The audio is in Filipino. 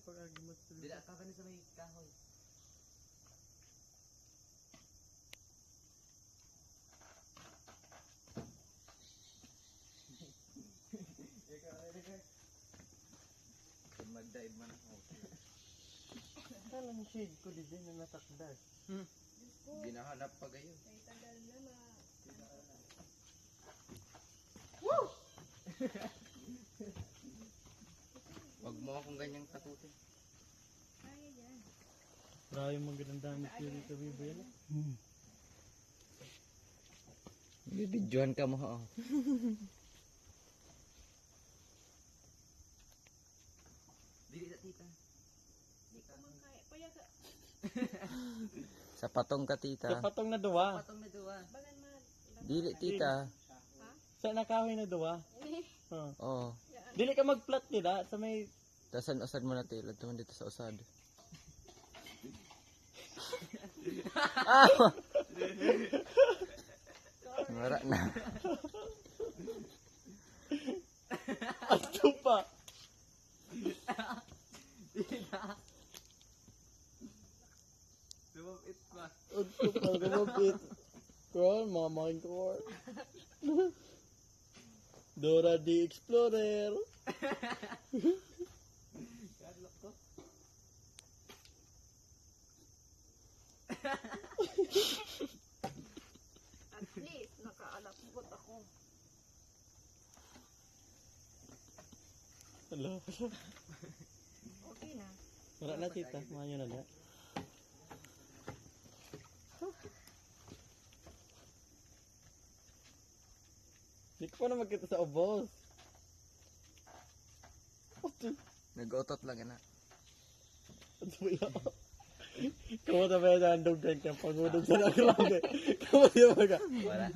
pag-agimat. Dila ka ba sa may kahoy? Mag-dive man ako. Kala mo shade ko di din na natakdas. Ginahanap pa gayon. Ay, tagal na ma. Wag mo akong ganyang takutin. Kaya yan. Maraming magandang damit yun dito, Bibel. Bibidyohan ka mo ha. Dili na tita. Di ko man kaya. Paya ka. Sa patong ka tita. Sa patong na duwa. Patong na duwa. Bagan man. Dili tita. Ha? Sa nakahoy na duwa. Oh. Oo. Dili ka mag-flat nila sa may... Tasan usad mo na tila. Tuman dito sa usad. Mara na. Ato pa. Lumapit pa. Ato pa. Lumapit. Crawl, mamakin ko. Dora the Explorer. Kadlok ko. At least, nakaalapot ako. Hello. Okay na. Wala na tita. Mayo na na. Hindi ko pa na magkita sa ubos. Nag-otot lang na. Ano ba yan? Kamu na ba yan ang dugan ka? Pangudog sa nagrami. Kamu na ba ka? Wala.